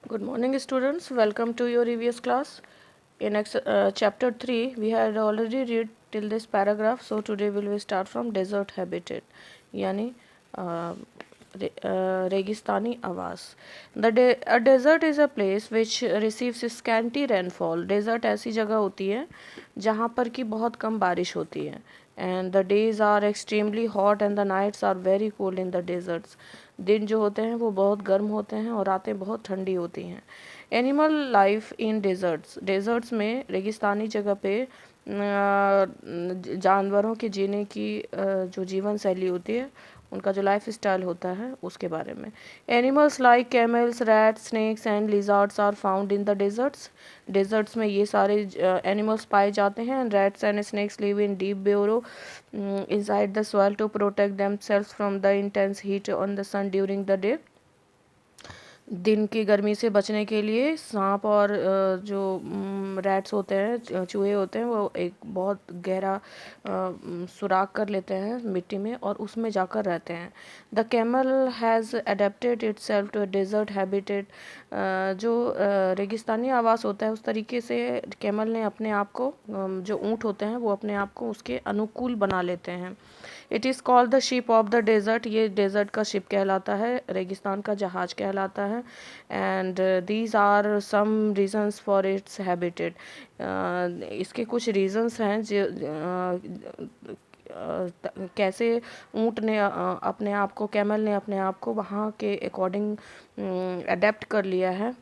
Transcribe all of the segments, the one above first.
Good morning, students. Welcome to your EVS class. In chapter 3, we had already read till this paragraph. So today we will start from desert habitat, यानी रेगिस्तानी आवास. A desert is a place which receives scanty rainfall. Desert ऐसी जगह होती है जहाँ पर कि बहुत कम बारिश होती है. And the days are extremely hot and the nights are very cold in the deserts. दिन जो होते हैं वो बहुत गर्म होते हैं और रातें बहुत ठंडी होती हैं. Animal life in deserts. Deserts में रेगिस्तानी जगह पे जानवरों के जीने की जो जीवन शैली होती है, उनका जो लाइफ स्टाइल होता है उसके बारे में. Animals like camels, rats, snakes and lizards are found in the deserts. Deserts में ये सारे एनिमल्स पाए जाते हैं. Rats and snakes live in deep burrow inside the soil to protect themselves from the intense heat on the sun during the day. दिन की गर्मी से बचने के लिए सांप और जो रैट्स होते हैं, चूहे होते हैं, वो एक बहुत गहरा सुराख कर लेते हैं मिट्टी में और उसमें जाकर रहते हैं. The camel has adapted itself to desert habitat. जो रेगिस्तानी आवास होता है उस तरीके से कैमल ने अपने आप को, जो ऊँट होते हैं वो अपने आप को उसके अनुकूल बना लेते हैं. It is called the ship of the desert. ये डेजर्ट का शिप कहलाता है, रेगिस्तान का जहाज कहलाता है. And these are some reasons for its habitat. इसके कुछ रीजन्स हैं जो कैसे ऊँट ने अपने आप को, कैमल ने अपने आप को वहाँ के अकॉर्डिंग अडेप्ट कर लिया है.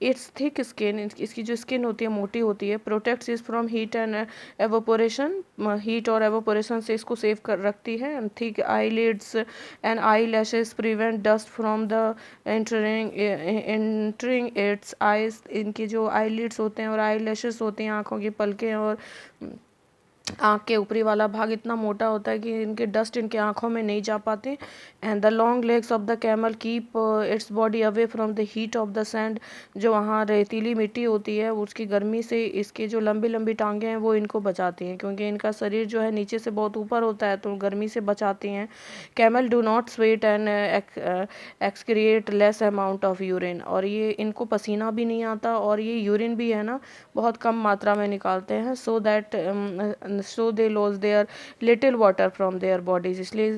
इट्स थिक स्किन, इसकी जो स्किन होती है मोटी होती है. Protects is from heat and evaporation. Heat और एवोपोरेशन से इसको सेव कर रखती है. And thick eye lids and eye lashes prevent dust from the entering its eyes. इनकी जो आई लिड्स होते हैं और आई लैशेस होती हैं, आँखों की पलकें और आँख के ऊपरी वाला भाग इतना मोटा होता है कि इनके डस्ट इनके आँखों में नहीं जा पाते. And the long legs of the camel keep its body away from the heat of the sand. जो वहाँ रेतीली मिट्टी होती है उसकी गर्मी से इसके जो लंबी लंबी टांगें हैं वो इनको बचाती हैं, क्योंकि इनका शरीर जो है नीचे से बहुत ऊपर होता है तो गर्मी से बचाती हैं. Camel do not sweat and excrete less amount of urine. और ये इनको पसीना भी नहीं आता और ये यूरिन भी है ना बहुत कम मात्रा में निकालते हैं. So they lose their little water from their bodies. इसलिए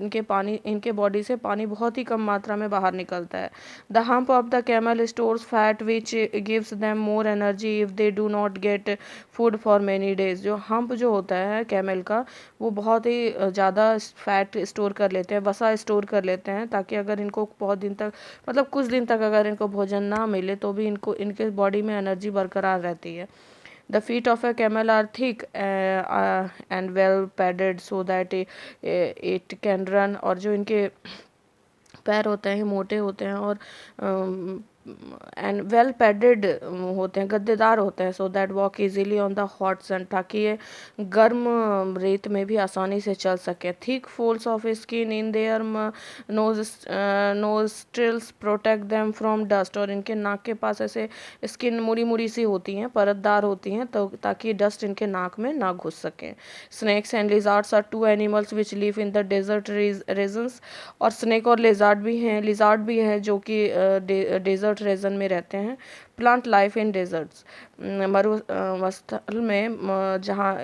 इनके बॉडी से पानी बहुत ही कम मात्रा में बाहर निकलता है. The hump of the camel stores fat which gives them more energy if they do not get food for many days. जो हम्प जो होता है कैमल का वो बहुत ही ज़्यादा फैट स्टोर कर लेते हैं, वसा स्टोर कर लेते हैं, ताकि अगर इनको बहुत दिन तक, मतलब कुछ दिन तक अगर इनको भोजन ना मिले तो भी इनके बॉडी में एनर्जी बरकरार रहती है. The feet of a camel are thick and well padded so that it can run. और जो इनके पैर होते हैं मोटे होते हैं और एंड वेल पैडेड होते हैं, गद्देदार होते हैं. So that walk easily on the hot sun, ताकि ये गर्म रेत में भी आसानी से चल सके. Thick folds of skin in their nostrils protect them from dust. और इनके नाक के पास ऐसे स्किन मुड़ी मुड़ी सी होती हैं, परतदार होती हैं, तो ताकि डस्ट इनके नाक में ना घुस सके. Snakes and lizards are two animals which live in the desert regions. और स्नेक और लिजार्ड भी हैं जो कि डेजर्ट रीजन में रहते हैं. Plant life in deserts. मरुस्थल में जहाँ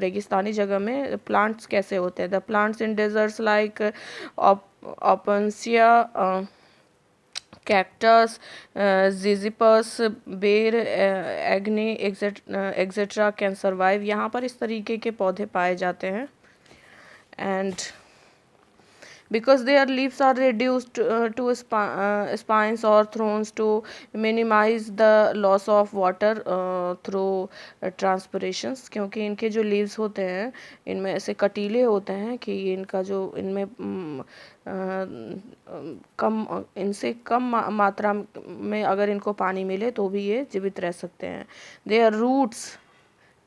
रेगिस्तानी जगह में प्लांट्स कैसे होते हैं. The plants in deserts like opuntia, cactus, zizyphus, ber, एग्नी एक्सेट्रा कैन सर्वाइव. यहाँ पर इस तरीके के पौधे पाए जाते हैं. And because their leaves are reduced to spines or thorns to minimize the loss of water through transpirations. क्योंकि इनके जो leaves होते हैं इनमें ऐसे कटीले होते हैं कि इनका जो इनमें इनसे कम मात्रा में अगर इनको पानी मिले तो भी ये जीवित रह सकते हैं. their roots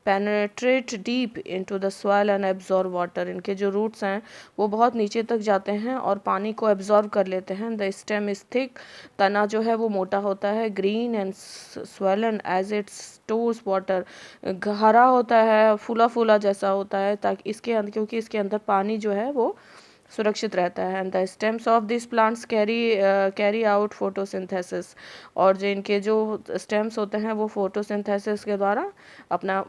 penetrate deep into the soil and absorb water. इनके जो रूट्स हैं वो बहुत नीचे तक जाते हैं और पानी को एब्जॉर्ब कर लेते हैं. The stem is thick. तना जो है वो मोटा होता है. Green and swollen as it stores water. हरा होता है, फूला फूला जैसा होता है, ताकि इसके अंदर, क्योंकि इसके अंदर पानी जो है वो सुरक्षित रहता है। And the stems of this plants carry out photosynthesis, और जो इनके जो स्टेम्स होते हैं वो फोटोसिंथेसिस के द्वारा अपना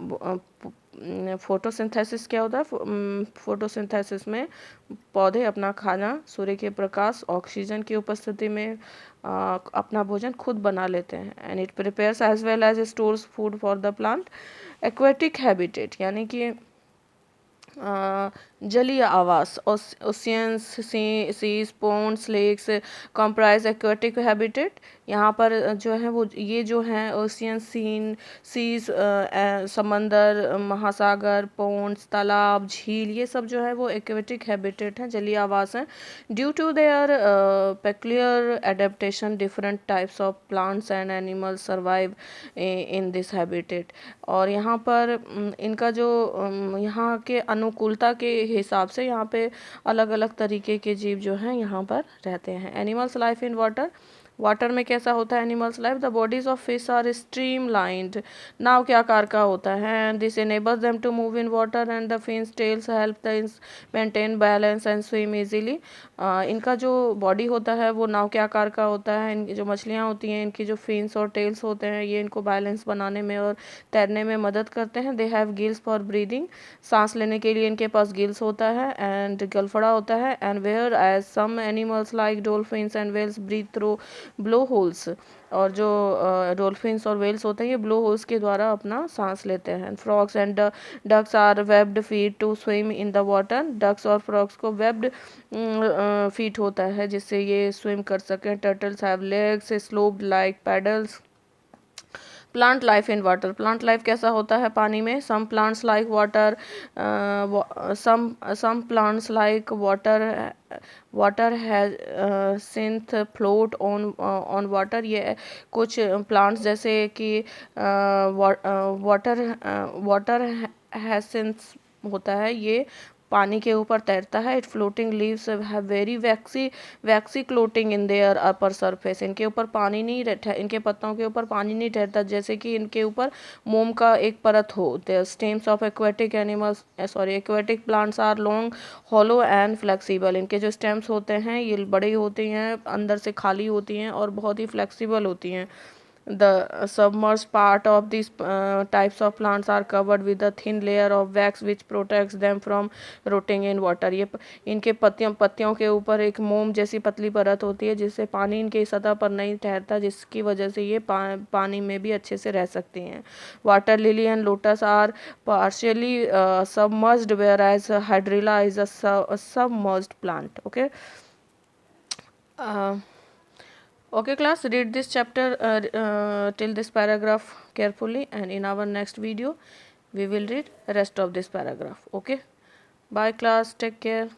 फोटोसिंथेसिस क्या होता है, फोटोसिंथेसिस में पौधे अपना खाना सूर्य के प्रकाश ऑक्सीजन की उपस्थिति में अपना भोजन खुद बना लेते हैं। And it prepares as well as stores food for the plant. Aquatic habitat यानी कि जलीय आवास, oceans, seas, ponds, lakes comprise aquatic habitat. यहाँ पर जो है वो ये जो हैं ओशियन, सीज, समंदर, महासागर, पोन्ड्स, तालाब, झील, ये सब जो है वो एक्वेटिक हैबिटेट हैं, जलीय आवास हैं। Due to their peculiar adaptation different types of plants and animals survive in this habitat. और यहाँ पर इनका जो यहाँ के अनुकूलता के हिसाब से यहाँ पे अलग अलग तरीके के जीव जो हैं यहाँ पर रहते हैं। Animals life in water, water में कैसा होता है animals life? The bodies of fish are streamlined, नाव के आकार का होता है। And this enables them to move in water and the fins tails help the maintain balance and swim easily. इनका जो बॉडी होता है वो नाव के आकार का होता है। इनकी जो मछलियाँ होती हैं, इनकी जो फिन्स और टेल्स होते हैं, ये इनको बैलेंस बनाने में और तैरने में मदद करते हैं। They have gills for breathing, सांस लेने के लिए इनके पास गिल्स होता है। एंड गलफड़ा होता है। And where as some animals like dolphins and whales breathe through blow holes, और जो डॉल्फिन्स और वेल्स होते हैं ये ब्लो होल्स के द्वारा अपना सांस लेते हैं। Frogs and ducks are webbed feet to swim in the water, ducks और फ्रॉग्स को वेब्ड फीट होता है जिससे ये स्विम कर सकें। Turtles have legs sloped like paddles. Plant life in water, plant life कैसा होता है पानी में? Some plants like water, some plants like water has synth float on water. ये कुछ प्लांट्स जैसे कि वाटर हैसिंथ होता है, ये पानी के ऊपर तैरता है। It floating leaves have very vaccine clotting in their upper surface, इनके ऊपर पानी नहीं रहता, इनके पत्तों के ऊपर पानी नहीं ठहरता, जैसे कि इनके ऊपर मोम का एक परत हो। The stems of aquatic animals aquatic plants are long, hollow and flexible. इनके जो स्टेम्स होते हैं ये बड़े होते हैं, अंदर से खाली होती हैं और बहुत ही फ्लेक्सिबल होती हैं। The submerged part of these types of plants are covered with a thin layer of wax which protects them from rotting in water। ये इनके पत्तियों के ऊपर एक मोम जैसी पतली परत होती है जिससे पानी इनकी सतह पर नहीं ठहरता, जिसकी वजह से ये पानी में भी अच्छे से रह सकती हैं। Water lily and lotus are partially submerged whereas hydrilla is a submerged plant. Okay. Okay class, read this chapter till this paragraph carefully, and in our next video we will read rest of this paragraph. Okay, bye class, take care.